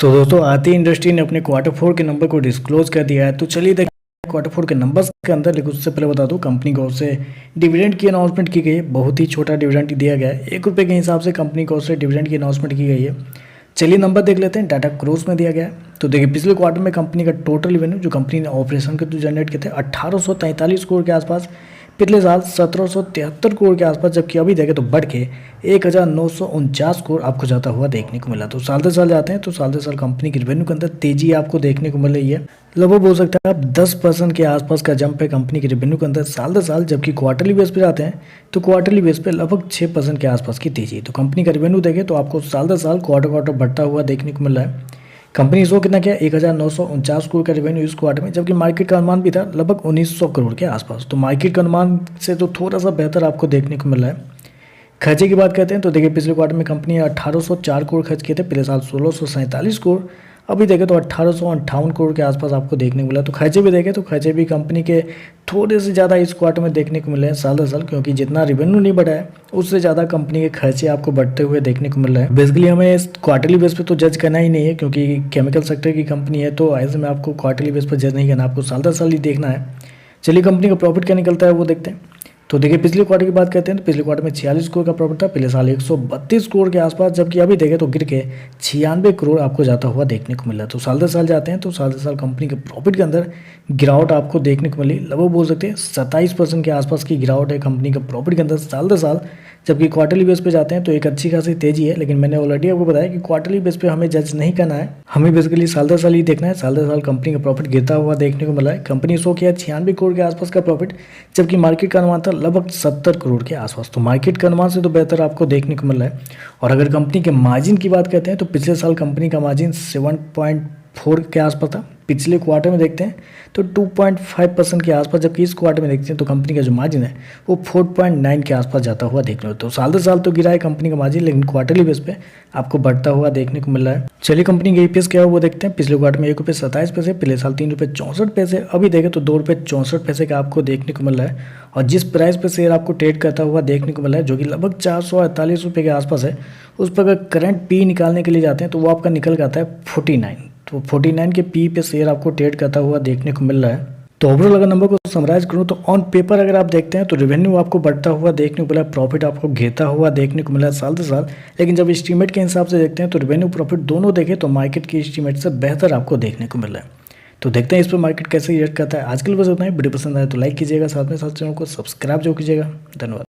तो दोस्तों आती इंडस्ट्री ने अपने क्वार्टर फोर के नंबर को डिस्क्लोज कर दिया है। तो चलिए देखिए क्वार्टर फोर के नंबर्स के अंदर, लेकिन उससे पहले बता दूं कंपनी की ओर से डिविडेंड की अनाउंसमेंट की गई है। बहुत ही छोटा डिविडेंड दिया गया है, ₹1 के हिसाब से कंपनी की ओर से डिविडेंड की अनाउंसमेंट की गई है। चलिए नंबर देख लेते हैं। डाटा क्रोज में दिया गया है। तो देखिए पिछले क्वार्टर में कंपनी का टोटल रेवेन्यू जो कंपनी ने ऑपरेशन के थ्रू जनरेट किए थे 1843 करोड़ के आसपास, पिछले साल 1773 करोड़ के आसपास, जबकि अभी देखें तो बढ़ के 1949 करोड़ आपको जाता हुआ देखने को मिला। तो साल दर साल जाते हैं तो साल दर साल कंपनी की रेवेन्यू के अंदर तेजी आपको देखने को मिल रही है। लगभग बोल सकते हैं आप 10% के आसपास का जंप है कंपनी की रेवेन्यू के अंदर साल दर साल। जबकि क्वार्टरली बेस पे जाते हैं तो क्वार्टरली बेस पे लगभग 6% के आसपास की तेजी। तो कंपनी का रेवेन्यू देखें तो आपको साल दर साल क्वार्टर बढ़ता हुआ देखने को मिल रहा है। कंपनी शो कितना किया 1949 करोड़ का रेवेन्यू इस क्वार्टर में, जबकि मार्केट का अनुमान भी था लगभग 1900 करोड़ के आसपास। तो मार्केट का अनुमान से तो थोड़ा सा बेहतर आपको देखने को मिल रहा है। खर्चे की बात करते हैं तो देखिए पिछले क्वार्टर में कंपनी 1804 करोड़ खर्च किए थे, पिछले साल 1647 करोड़, अभी देखें तो 1858 करोड़ के आसपास आपको देखने को मिला। तो खर्चे भी देखें तो खर्चे भी कंपनी के थोड़े से ज़्यादा इस क्वार्टर में देखने को मिले हैं साल दर साल, क्योंकि जितना रेवेन्यू नहीं बढ़ा है उससे ज़्यादा कंपनी के खर्चे आपको बढ़ते हुए देखने को मिल रहे हैं। बेसिकली हमें इस क्वार्टरली बेस पे तो जज करना ही नहीं है, क्योंकि केमिकल सेक्टर की कंपनी है, तो ऐसे में आपको क्वार्टरली बेस पर जज नहीं करना, आपको साल दर साल ही देखना है। चलिए कंपनी का प्रॉफिट क्या निकलता है वो देखते हैं। तो देखिए पिछले क्वार्टर की बात करते हैं तो पिछले क्वार्टर में 46 करोड़ का प्रॉफिट था, पिछले साल 132 करोड़ के आसपास, जबकि अभी देखें तो गिर के 96 करोड़ आपको जाता हुआ देखने को मिला। तो साल दर साल जाते हैं तो साल दर साल कंपनी के प्रॉफिट के अंदर गिरावट आपको देखने को मिली। लगभग बोल सकते हैं 27% के आसपास की गिरावट है कंपनी के प्रॉफिट के अंदर साल दर साल। जबकि क्वार्टरली बेस पे जाते हैं तो एक अच्छी खासी तेजी है, लेकिन मैंने ऑलरेडी आपको बताया कि क्वार्टरली बेस पे हमें जज नहीं करना है, हमें बेसिकली साल दर साल ही देखना है। साल दर साल कंपनी का प्रॉफिट गिरता हुआ देखने को मिला है। कंपनी शो किया 96 करोड़ के आसपास का प्रॉफिट, जबकि मार्केट का अनुमान था लगभग 70 करोड़ के आसपास। तो मार्केट के अनुमान से तो बेहतर आपको देखने को मिल रहा है। और अगर कंपनी के मार्जिन की बात करते हैं तो पिछले साल कंपनी का मार्जिन 7.4 के आसपास था, पिछले क्वार्टर में देखते हैं तो 2.5% के आसपास, जबकि इस क्वार्टर में देखते हैं तो कंपनी का जो मार्जिन है वो 4.9 के आसपास जाता हुआ देखने को। तो साल दर साल तो गिरा है कंपनी का मार्जिन, लेकिन क्वार्टरली बेस पे आपको बढ़ता हुआ देखने को मिल रहा है। चलिए कंपनी का ईपीएस क्या है वो देखते हैं। पिछले क्वार्टर में ₹1.27, पिछले साल ₹3.64, अभी देखें तो ₹2.64 का आपको देखने को मिल रहा है। और जिस प्राइस पे शेयर आपको ट्रेड करता हुआ देखने को मिला है, जो कि लगभग ₹448 के आसपास है, उस पर अगर करंट पी निकालने के लिए जाते हैं तो वो आपका निकल के आता है 49। तो 49 के पी पे शेयर आपको ट्रेड करता हुआ देखने को मिल रहा है। तो ओवरऑल अगर नंबर को समराइज करूँ तो ऑन पेपर अगर आप देखते हैं तो रेवेन्यू आपको बढ़ता हुआ देखने को मिला है, प्रॉफिट आपको गिरता हुआ देखने को मिला है साल दर साल। लेकिन जब एस्टीमेट के हिसाब से देखते हैं तो रेवेन्यू प्रॉफिट दोनों देखें तो मार्केट की एस्टीमेट से बेहतर आपको देखने को मिल रहा है। तो देखते हैं इस पर मार्केट कैसे रिएक्ट करता है। आज के लिए बस उतना ही। वीडियो पसंद आए तो लाइक कीजिएगा, साथ में साथ चैनल को सब्सक्राइब जो कीजिएगा। धन्यवाद।